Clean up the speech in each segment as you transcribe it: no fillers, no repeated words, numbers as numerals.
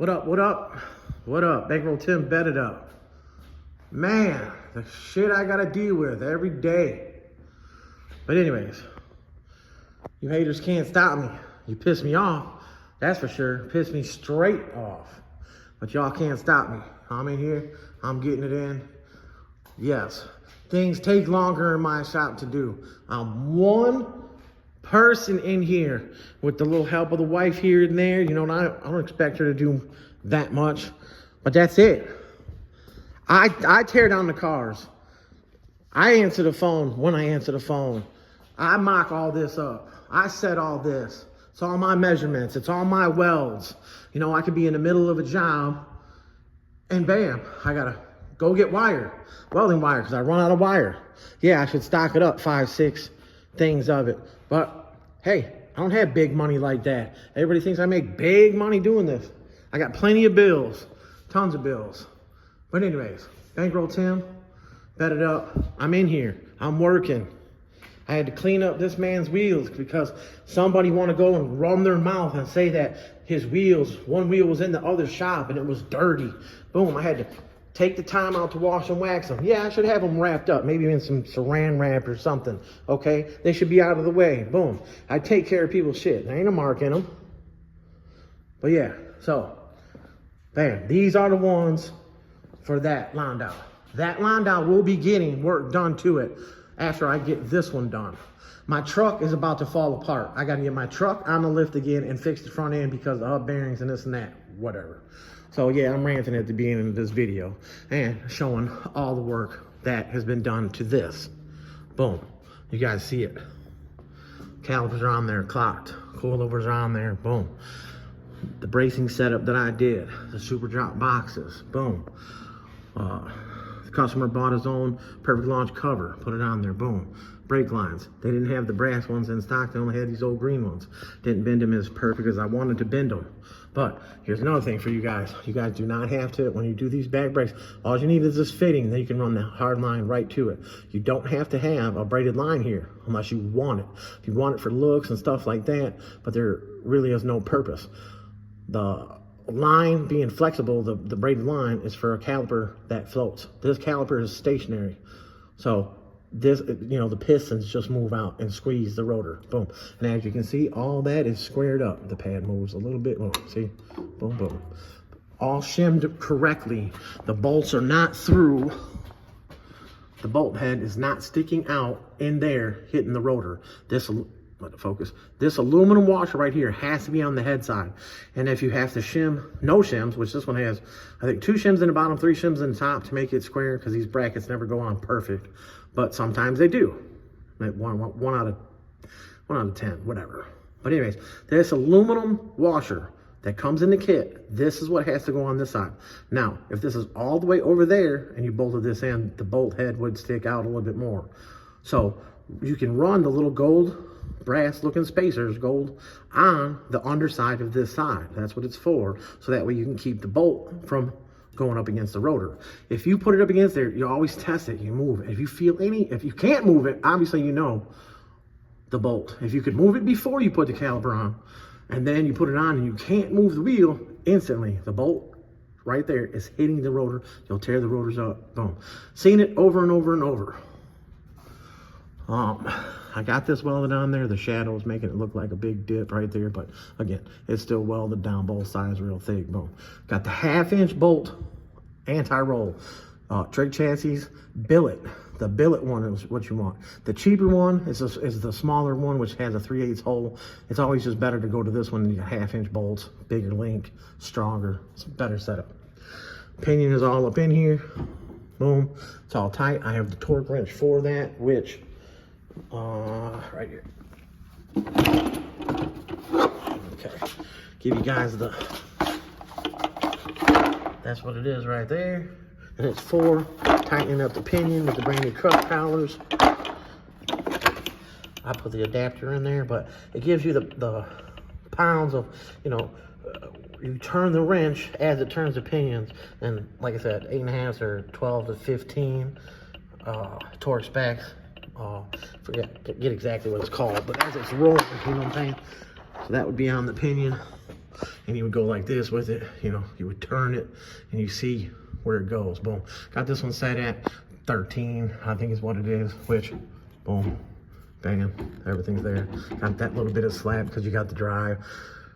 What up, what up? What up? Bankroll Tim, bet it up. Man, the shit I gotta deal with every day. But anyways, you haters can't stop me. You piss me off, that's for sure. Piss me straight off. But y'all can't stop me. I'm in here, I'm getting it in. Yes, things take longer in my shop to do. I'm one person in here with the little help of the wife here and there. You know, I don't expect her to do that much, but that's it. I tear down the cars. I answer the phone when I answer the phone. I mock all this up. I set all this. It's all my measurements. It's all my welds. You know, I could be in the middle of a job and bam, I gotta go get wire, welding wire, because I run out of wire. Yeah, I should stock it up, 5, 6 things of it. But hey, I don't have big money like that. Everybody thinks I make big money doing this. I got plenty of bills, tons of bills. But anyways, Bankroll Tim, bet it up. I'm in here, I'm working. I had to clean up this man's wheels because somebody want to go and run their mouth and say that his wheels, one wheel was in the other shop and it was dirty. Boom, I had to take the time out to wash and wax them. Yeah, I should have them wrapped up, maybe in some saran wrap or something, okay? They should be out of the way, boom. I take care of people's shit. There ain't a mark in them. But yeah, so, bam, these are the ones for that Landau. That Landau will be getting work done to it after I get this one done. My truck is about to fall apart. I gotta get my truck on the lift again and fix the front end because the hub bearings and this and that, whatever. So yeah, I'm ranting at the beginning of this video and showing all the work that has been done to this. Boom, you guys see it. Calipers are on there, clocked. Coilovers are on there, boom. The bracing setup that I did, the super drop boxes, boom. The customer bought his own perfect launch cover, put it on there, boom. Brake lines, they didn't have the brass ones in stock, they only had these old green ones. Didn't bend them as perfect as I wanted to bend them. But here's another thing for you guys. You guys do not have to, when you do these back brakes, all you need is this fitting, then you can run the hard line right to it. You don't have to have a braided line here unless you want it. If you want it for looks and stuff like that, but there really is no purpose. The line being flexible, the braided line is for a caliper that floats. This caliper is stationary. So this, you know, the pistons just move out and squeeze the rotor, boom. And as you can see, all that is squared up. The pad moves a little bit, boom, see, boom, boom. All shimmed correctly. The bolts are not through. The bolt head is not sticking out in there, hitting the rotor. Let it focus. This aluminum washer right here has to be on the head side. And if you have to shim, no shims, which this one has, I think 2 shims in the bottom, 3 shims in the top to make it square, because these brackets never go on perfect. But sometimes they do. One out of 10, whatever. But anyways, this aluminum washer that comes in the kit, this is what has to go on this side. Now, if this is all the way over there and you bolted this in, the bolt head would stick out a little bit more. So you can run the little gold brass looking spacers, gold, on the underside of this side. That's what it's for. So that way you can keep the bolt from going up against the rotor. If you put it up against there, you always test it, you move it. If you feel if you can't move it, obviously you know the bolt. If you could move it before you put the caliper on, and then you put it on and you can't move the wheel, instantly the bolt right there is hitting the rotor. You'll tear the rotors up, boom. Seen it over and over and over. I got this welded on there. The shadow is making it look like a big dip right there, but again, it's still welded down both sides real thick, boom. Got the 1/2-inch bolt, anti-roll, trig chassis, billet. The billet one is what you want. The cheaper one is the smaller one, which has a 3/8 hole. It's always just better to go to this one. You got 1/2-inch bolts, bigger link, stronger, it's a better setup. Pinion is all up in here, boom. It's all tight. I have the torque wrench for that, which right here. Okay, give you guys that's what it is right there. And it's for tightening up the pinion with the brand new cup collars. I put the adapter in there, but it gives you the pounds of, you know, you turn the wrench as it turns the pinions. And like I said, 8.5s or 12 to 15 torque specs. Forget exactly what it's called, but as it's rolling, you know what I'm saying? So that would be on the pinion. and you would go like this with it. You know, you would turn it and you see where it goes. Boom. Got this one set at 13, I think is what it is, which, boom, bam, everything's there. Got that little bit of slack because you got the drive,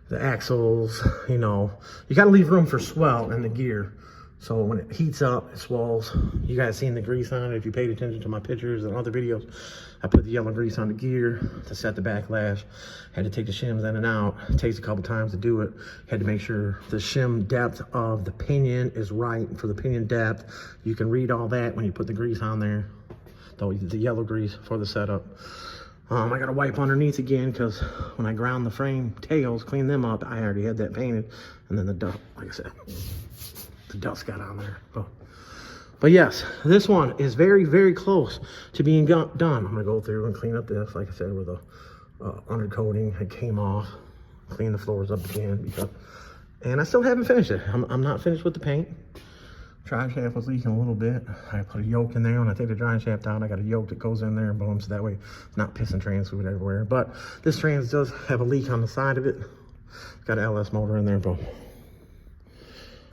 the axles, you know. You got to leave room for swell in the gear. So when it heats up, it swells. You guys seen the grease on it if you paid attention to my pictures and other videos. I put the yellow grease on the gear to set the backlash. Had to take the shims in and out. It takes a couple times to do it. Had to make sure the shim depth of the pinion is right for the pinion depth. You can read all that when you put the grease on there, the yellow grease for the setup. I got to wipe underneath again because when I ground the frame tails, clean them up, I already had that painted. And then the dust, like I said, the dust got on there. But yes, this one is very, very close to being done. I'm gonna go through and clean up this, like I said, with the undercoating. It came off, clean the floors up again, and I still haven't finished it. I'm not finished with the paint. Drive shaft was leaking a little bit. I put a yoke in there. When I take the drive shaft out, I got a yoke that goes in there and boom, so that way it's not pissing trans fluid everywhere. But this trans does have a leak on the side of it. Got an LS motor in there, boom.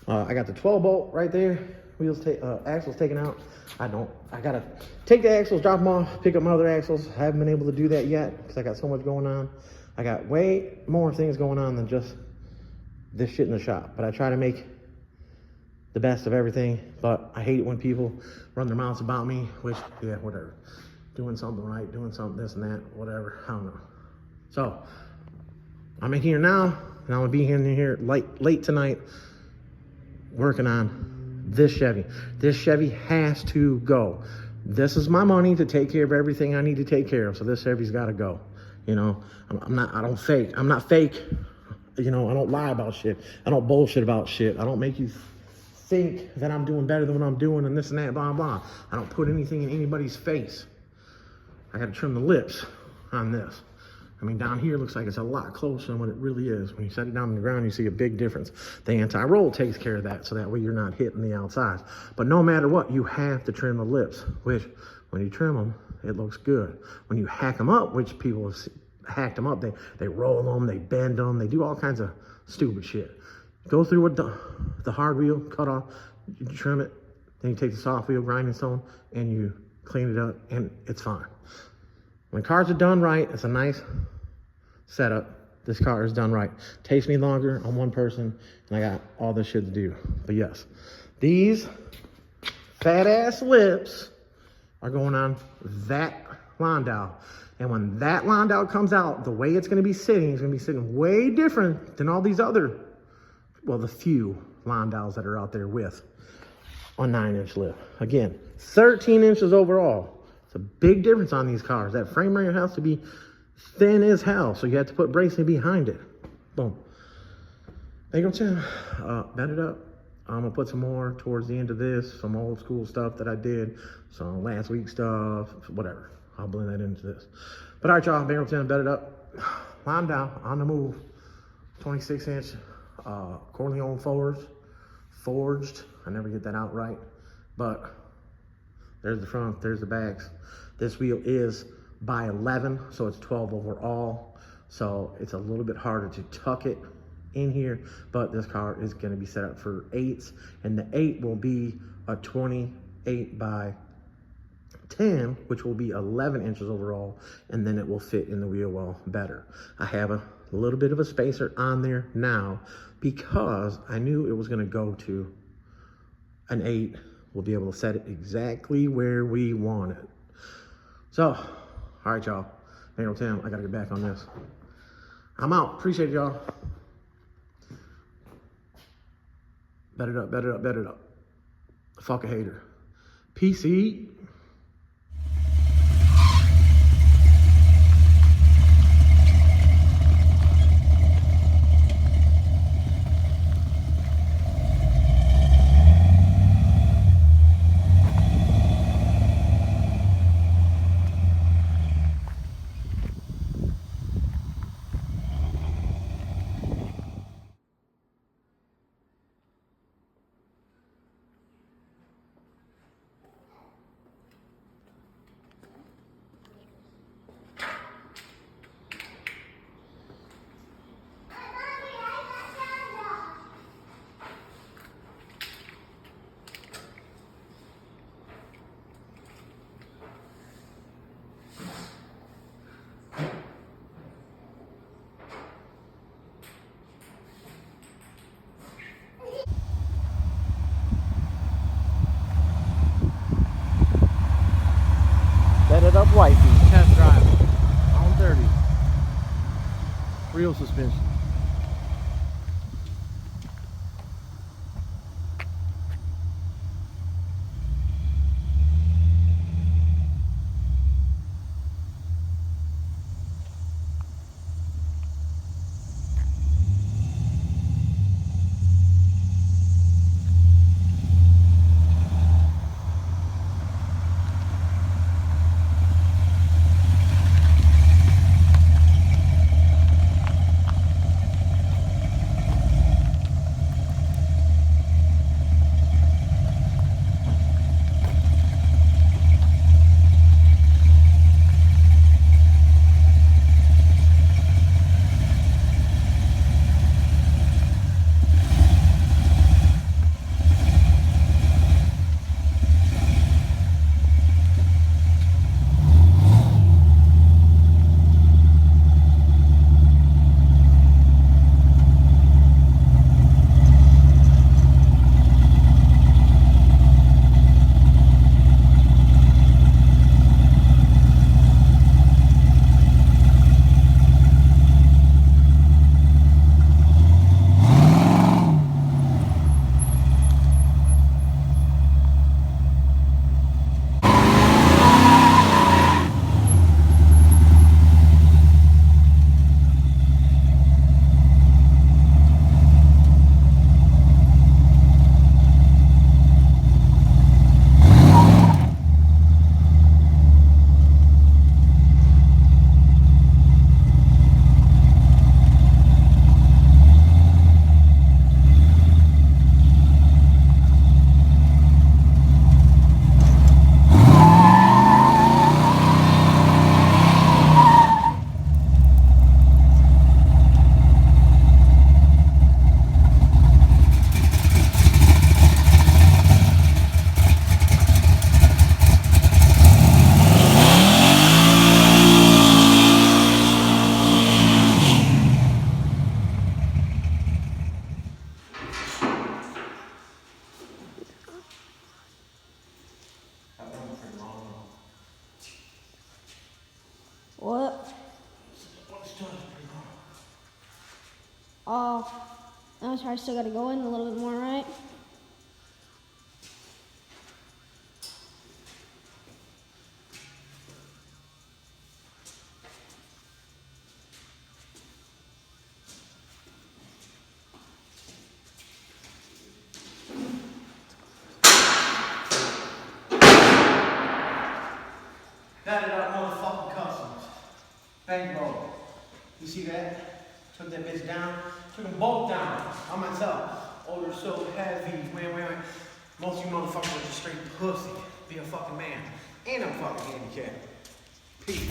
I got the 12 bolt right there. Wheels, axles taken out. I gotta take the axles, drop them off, pick up my other axles. I haven't been able to do that yet because I got so much going on. I got way more things going on than just this shit in the shop. But I try to make the best of everything. But I hate it when people run their mouths about me, which, yeah, whatever. Doing something right, doing something this and that, whatever, I don't know. So, I'm in here now, and I'm gonna be in here late tonight working on this Chevy. This Chevy has to go. This is my money to take care of everything I need to take care of. So this Chevy's got to go. You know, I'm not fake. You know, I don't lie about shit. I don't bullshit about shit. I don't make you think that I'm doing better than what I'm doing and this and that, blah, blah. I don't put anything in anybody's face. I got to trim the lips on this. I mean, down here looks like it's a lot closer than what it really is. When you set it down on the ground, you see a big difference. The anti-roll takes care of that, so that way you're not hitting the outsides. But no matter what, you have to trim the lips, which when you trim them, it looks good. When you hack them up, which people have hacked them up, they roll them, they bend them, they do all kinds of stupid shit. Go through with the hard wheel, cut off, you trim it, then you take the soft wheel grinding stone, and you clean it up, and it's fine. When cars are done right, it's a nice setup. This car is done right. Takes me longer on one person, and I got all this shit to do. But yes, these fat ass lips are going on that Landau. And when that Landau comes out, the way it's going to be sitting way different than all these other, well, the few Landaus that are out there with a 9-inch lip. Again, 13 inches overall. It's a big difference on these cars. That frame rail has to be thin as hell, so you have to put bracing behind it. Boom. Bankroll Tim, bend it up. I'm gonna put some more towards the end of this, some old school stuff that I did, some last week stuff, whatever. I'll blend that into this. But all right, y'all, Bankroll Tim, bend it up. Line down, on the move. 26-inch Corleone forged. I never get that out right, but there's the front, there's the backs. This wheel is by 11, so it's 12 overall. So it's a little bit harder to tuck it in here, but this car is gonna be set up for 8s, and the 8 will be a 28 by 10, which will be 11 inches overall, and then it will fit in the wheel well better. I have a little bit of a spacer on there now because I knew it was gonna go to an 8. We'll be able to set it exactly where we want it. So, all right, y'all. Bankroll Tim, I gotta get back on this. I'm out. Appreciate y'all. Bet it up, bet it up, bet it up. Fuck a hater. PC. Butted up wifey, test drive on 30. Real suspension. What? I'm sorry, I still gotta go in a little bit more, right? That It Up motherfucking Kustoms. Bankroll. You see that? Took that bitch down. Took them both down. On myself. Oh, they're so heavy. Man. Most of you motherfuckers are just straight pussy. Be a fucking man. And I'm fucking handicapped. Peace.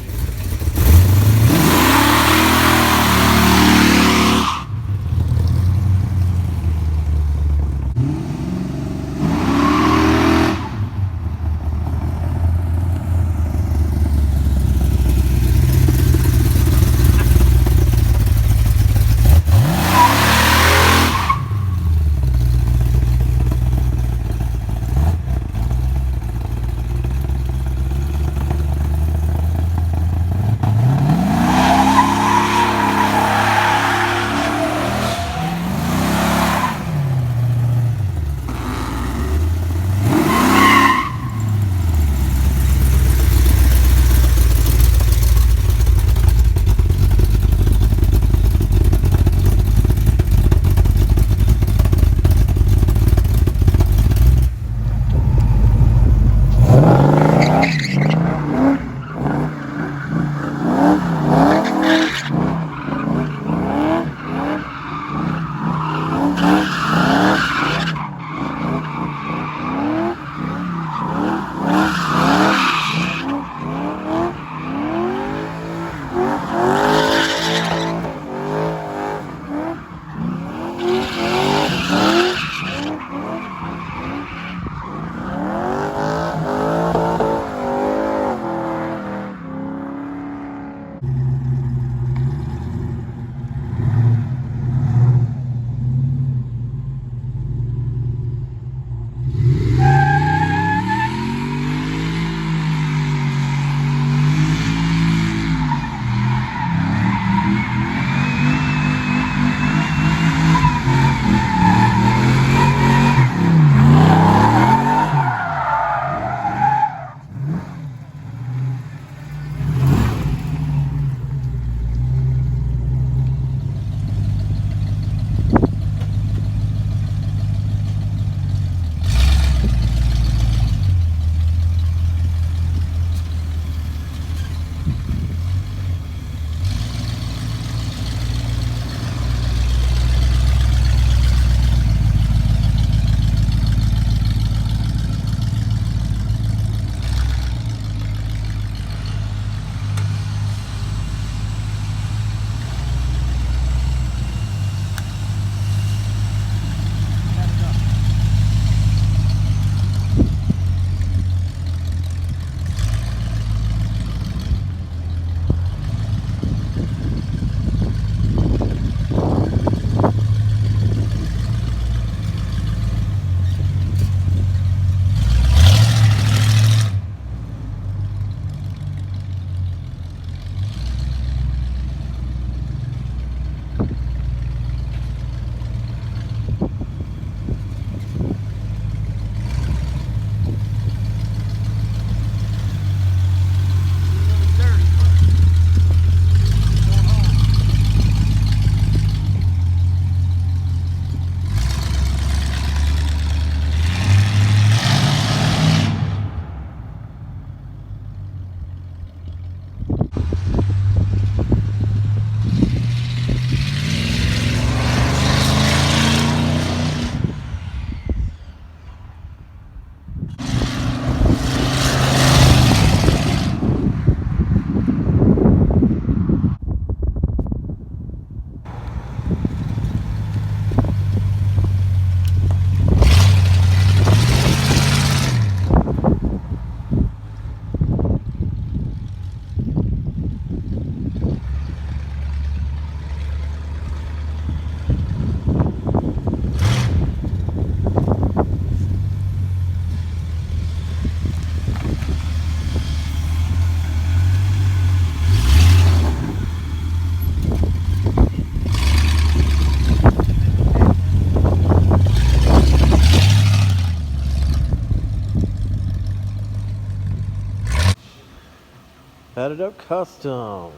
It Up Kustoms.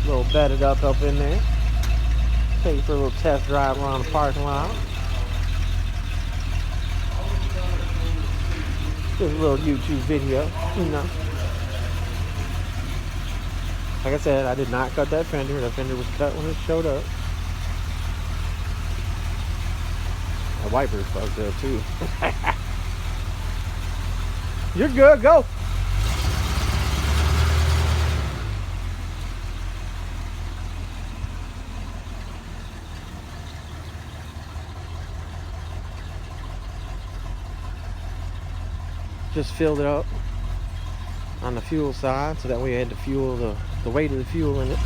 A little bedded up in there. Take you for a little test drive around the parking lot. Just a little YouTube video, you know. Like I said, I did not cut that fender. That fender was cut when it showed up. The wiper's fucked up too. You're good, go. Just filled it up on the fuel side, so that way I had to fuel the weight of the fuel in it.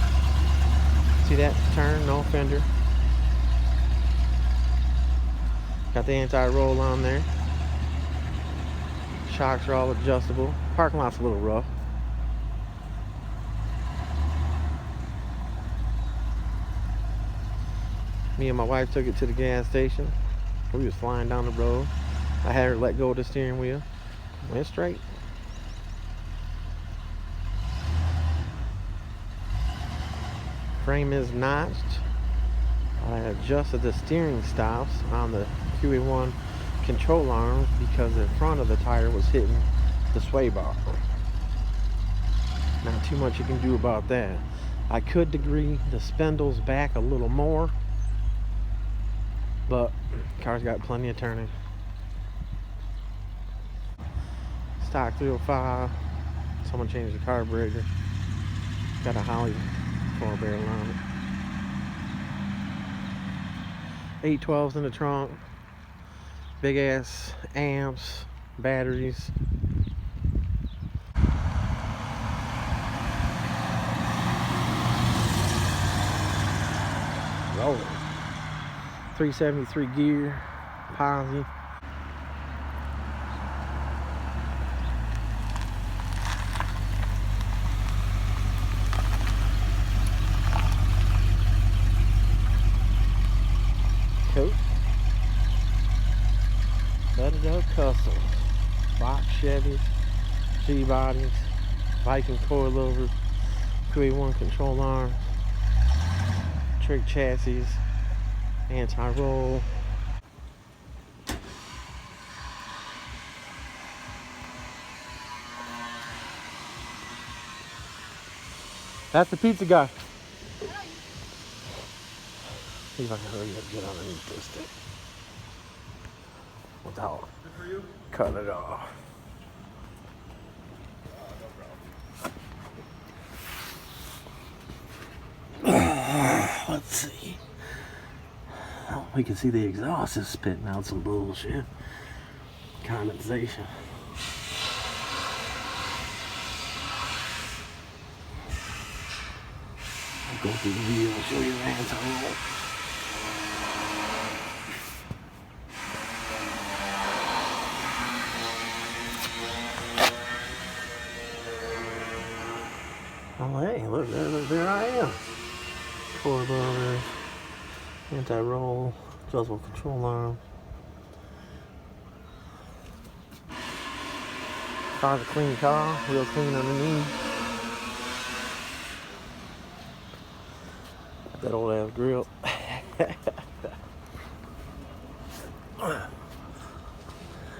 See that turn? No fender. Got the anti-roll on there. Shocks are all adjustable. Parking lot's a little rough. Me and my wife took it to the gas station. We was flying down the road. I had her let go of the steering wheel. Went straight. Frame is notched. I adjusted the steering stops on the QA1 control arms because the front of the tire was hitting the sway bar. Not too much you can do about that. I could degree the spindles back a little more, but car's got plenty of turning. Stock 305. Someone changed the carburetor. Got a Holly 4-barrel on it. 812s in the trunk. Big ass amps, batteries. Rolling. 373 gear, posi. Coat. It Up Kustoms. Box Chevys, G-bodies, Viking coilovers, QA1 control arms, trick chassis, anti-roll. That's the pizza guy. See if I can hurry up and get underneath this thing without cutting it off. Let's see. Oh, we can see the exhaust is spitting out some bullshit. Condensation. I'll go through the wheel and show you the anti-roll. Oh, hey, look, there I am. Coilovers, anti-roll, adjustable control arm. Car's a clean car, real clean underneath. That old ass grill.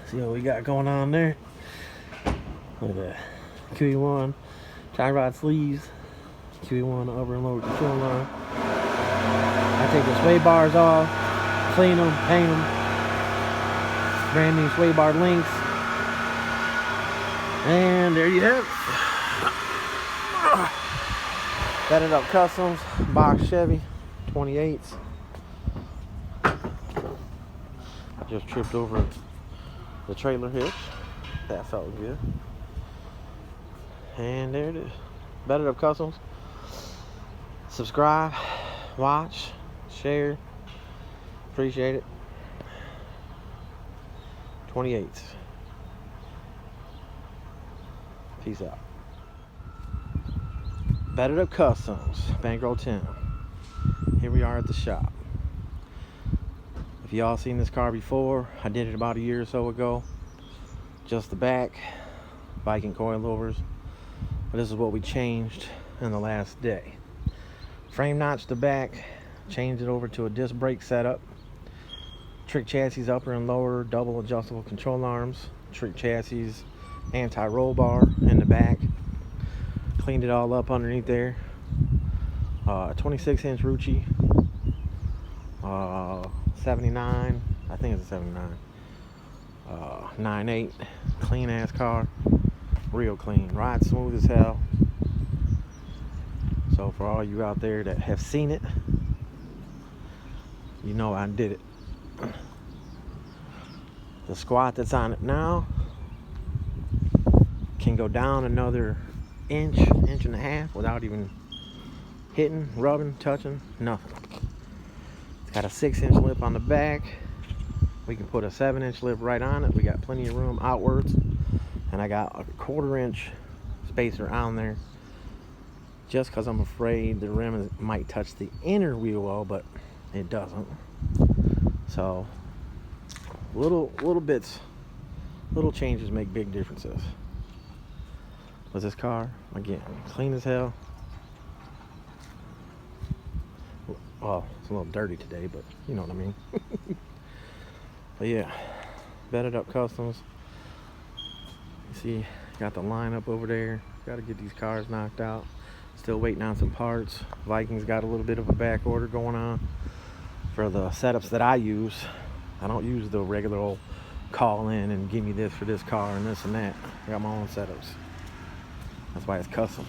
See what we got going on there? Look at that. QE1. Tie rod sleeves, QE1 upper and lower control arm. I take the sway bars off, clean them, paint them. Brand new sway bar links. And there you have it. It Up Kustoms, box Chevy, 28s. I just tripped over the trailer hitch. That felt good. And there it is. It Up Kustoms. Subscribe, watch, share. Appreciate it. 28. Peace out. It Up Kustoms. Bankroll Tim. Here we are at the shop. If y'all seen this car before, I did it about a year or so ago. just the back, Viking coilovers. But this is what we changed in the last day. Frame notch the back, changed it over to a disc brake setup. Trick chassis upper and lower, double adjustable control arms. Trick chassis anti-roll bar in the back. Cleaned it all up underneath there. 26-inch Rucci. 79, I think it's a 79. 9.8, clean ass car. Real clean, rides smooth as hell. So for all you out there that have seen it, you know I did it. The squat that's on it now can go down another inch and a half without even hitting, rubbing, touching, nothing. It's got a 6-inch lip on the back. We can put a 7-inch lip right on it. We got plenty of room outwards. And I got a 1/4-inch spacer on there just because I'm afraid the rim might touch the inner wheel well, but it doesn't. So little bits, little changes make big differences. But this car, again, clean as hell. Well, it's a little dirty today, but you know what I mean. But yeah, It Up Kustoms. You see, got the lineup over there. Got to get these cars knocked out. Still waiting on some parts. Vikings got a little bit of a back order going on for the setups that I use. I don't use the regular old call in and give me this for this car and this and that. I got my own setups. That's why it's custom.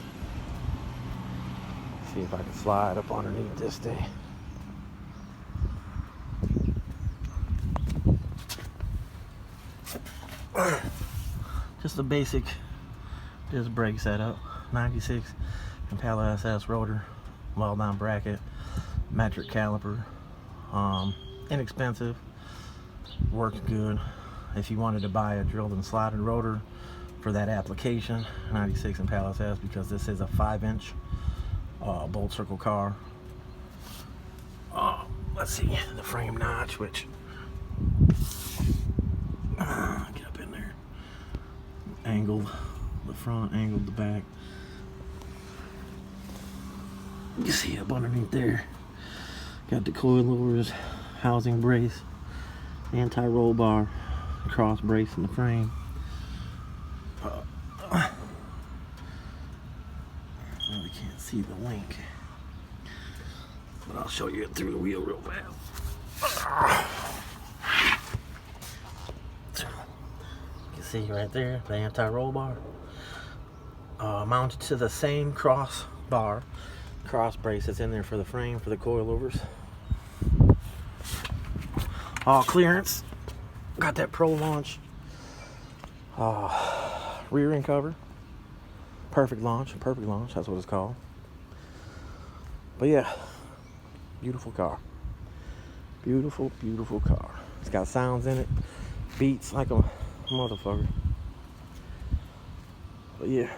See if I can slide up underneath this thing. Just a basic disc brake setup. 96 Impala SS rotor, weld down bracket, metric caliper. Inexpensive, works good. If you wanted to buy a drilled and slotted rotor for that application, 96 Impala SS, because this is a 5-inch bolt circle car. Let's see the frame notch, which get up in there. Angled the front, angled the back. You see up underneath there. Got the coilovers, housing brace, anti-roll bar, cross brace in the frame. Really can't see the link, but I'll show you it through the wheel real fast. You can see right there the anti-roll bar, mounted to the same cross brace that's in there for the frame for the coilovers. All clearance. Got that Pro Launch rear end cover. Perfect launch, that's what it's called. But yeah, beautiful car. Beautiful car. It's got sounds in it, beats like a motherfucker. But yeah,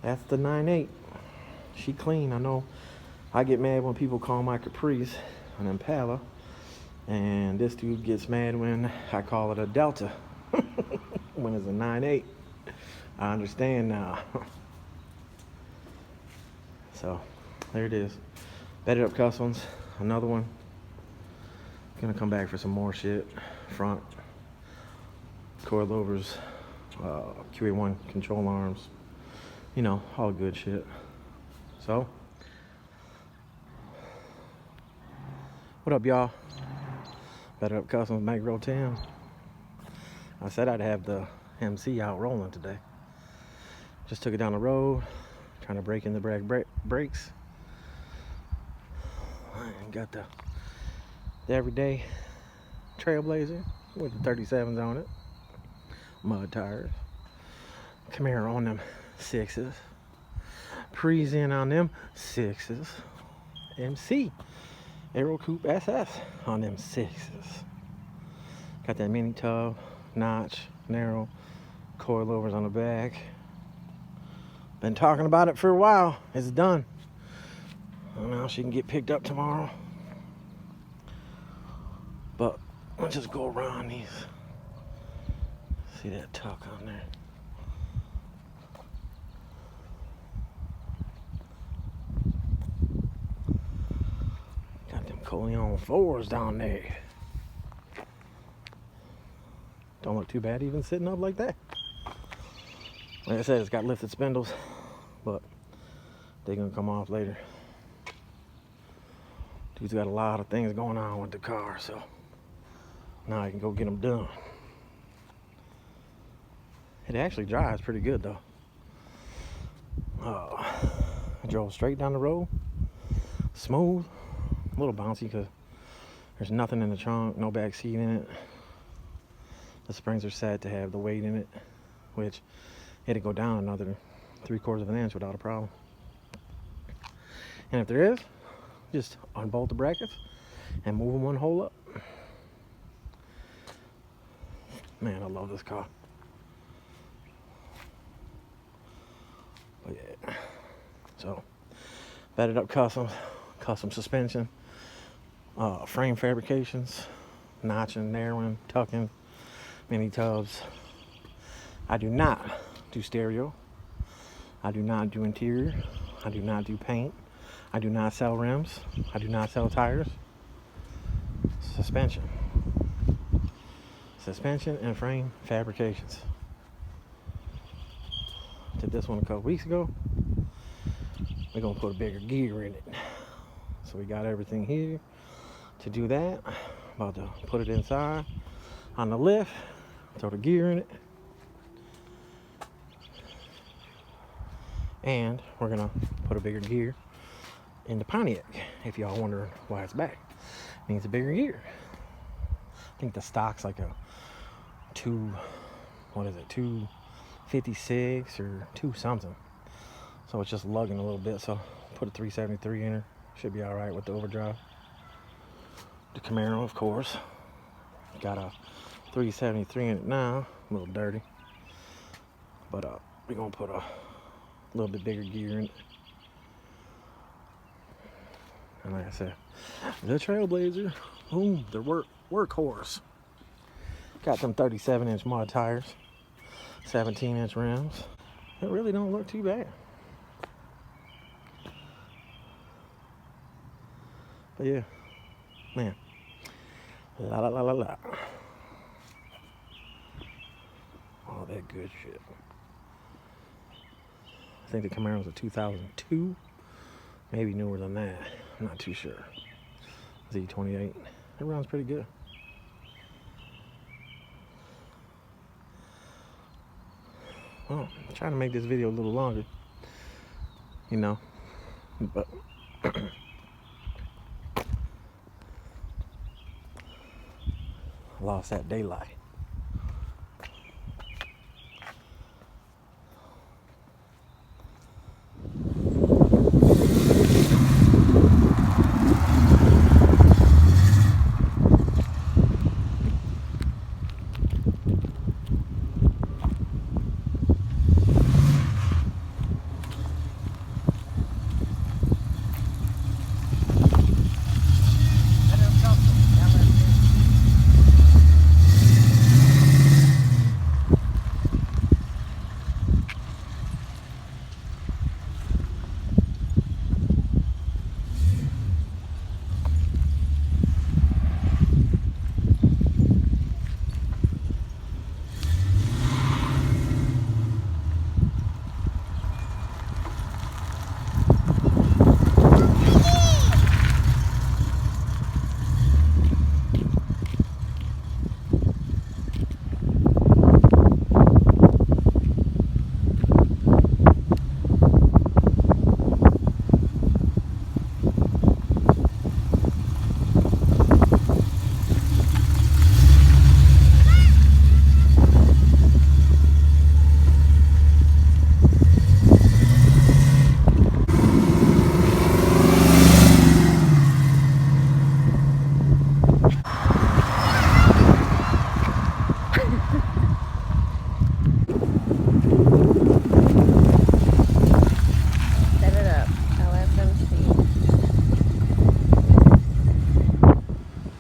that's the 9.8. She clean. I know I get mad when people call my Caprice an Impala, and this dude gets mad when I call it a Delta when it's a 9.8. I understand now. So there it is. It Up Kustoms, another one. Gonna come back for some more shit. Front coilovers, QA1 control arms, you know, all good shit. So what up, y'all? It Up Kustoms, Bankroll Tim. I said I'd have the MC out rolling today. Just took it down the road, trying to break in the brakes. I got the everyday Trailblazer with the 37s on it. Mud tires. Camaro on them 6s. Present on them 6s. MC Aero Coupe SS on them 6s. Got that mini tub, notch, narrow, coilovers on the back. Been talking about it for a while. It's done. Now she can get picked up tomorrow. But let's just go around these See that tuck on there? Got them Coleon 4s down there. Don't look too bad even sitting up like that. Like I said, it's got lifted spindles, but they're gonna come off later. Dude's got a lot of things going on with the car, so now I can go get them done. It actually drives pretty good though. I drove straight down the road, smooth, a little bouncy because there's nothing in the trunk, no back seat in it. The springs are set to have the weight in it, which it'd go down another 3/4 of an inch without a problem. And if there is, just unbolt the brackets and move them one hole up. Man, I love this car. But yeah, so It Up Kustoms, custom suspension, frame fabrications, notching, narrowing, tucking, mini tubs. I do not do stereo. I do not do interior. I do not do paint. I do not sell rims. I do not sell tires. Suspension. Suspension and frame fabrications. Did this one a couple weeks ago. We're gonna put a bigger gear in it. So we got everything here to do that. About to put it inside on the lift, throw the gear in it. And we're gonna put a bigger gear in the Pontiac. If y'all wondering why it's back, it needs a bigger gear. I think the stock's like a 256 or 2 something. So it's just lugging a little bit. So put a 373 in her. Should be all right with the overdrive. The Camaro, of course, got a 373 in it now. A little dirty, but we're gonna put a little bit bigger gear in it. And like I said, the Trailblazer, boom, the workhorse. Got them 37-inch mud tires, 17-inch rims. It really don't look too bad. But yeah, man, la la la la la. All that good shit. I think the Camaro's a 2002, maybe newer than that. I'm not too sure. Z28. It runs pretty good. Well, I'm trying to make this video a little longer, you know, but I lost that daylight.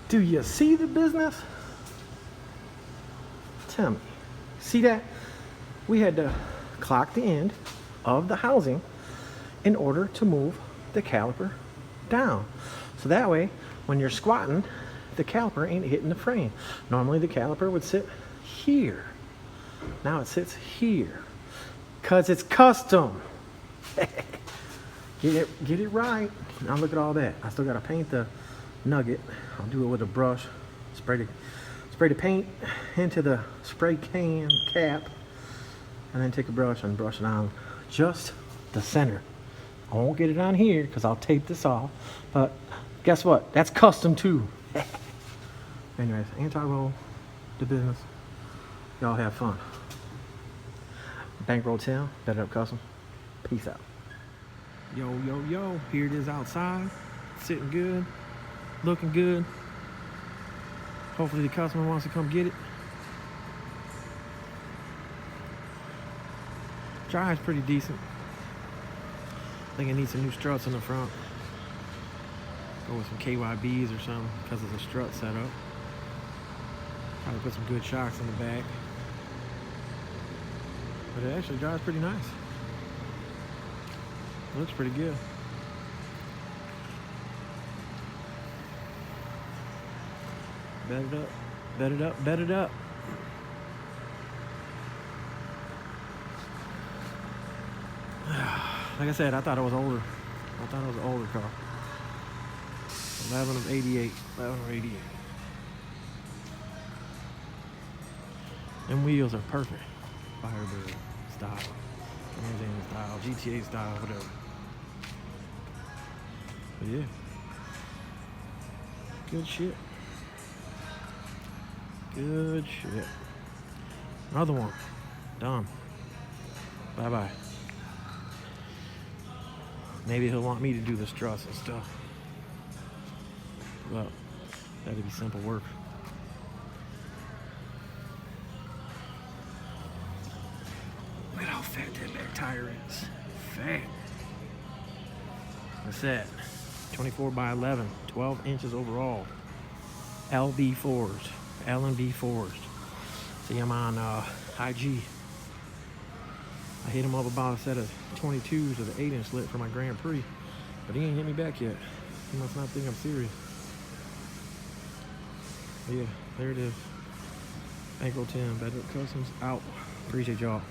Do you see the business? Tell me, See that? We had to clock the end of the housing in order to move the caliper down. So that way, when you're squatting, the caliper ain't hitting the frame. Normally the caliper would sit here. Now it sits here. Cause it's custom. Get it right. Now look at all that. I still gotta paint the nugget. I'll do it with a brush. Spray the paint into the spray can cap, and then take a brush and brush it on just the center. I won't get it on here because I'll tape this off. But guess what? That's custom too. Anyways, anti-roll the business. Y'all have fun. Bankroll Tim, It Up Kustoms. Peace out. Yo. Here it is outside. Sitting good. Looking good. Hopefully the customer wants to come get it. Drive's pretty decent. I think it needs some new struts in the front. Go with some KYBs or something because of the strut setup. Probably put some good shocks in the back. But it actually drives pretty nice. It looks pretty good. Bet it up. Like I said, I thought it was older. I thought it was an older car. 11 of 88. Them wheels are perfect. Firebird style, Limousine style, GTA style, whatever. But yeah. Good shit. Another one. Done. Bye-bye. Maybe he'll want me to do the struts and stuff. Well, that'd be simple work. Look at how fat that back tire is. Fat. What's that? 24 by 11, 12 inches overall. LB forged. L&B forged. See, I'm on IG. I hit him up about a set of 22s with an 8-inch lit for my Grand Prix, but he ain't hit me back yet. He must not think I'm serious. But yeah, there it is. Bankroll Tim, It Up Kustoms out. Appreciate y'all.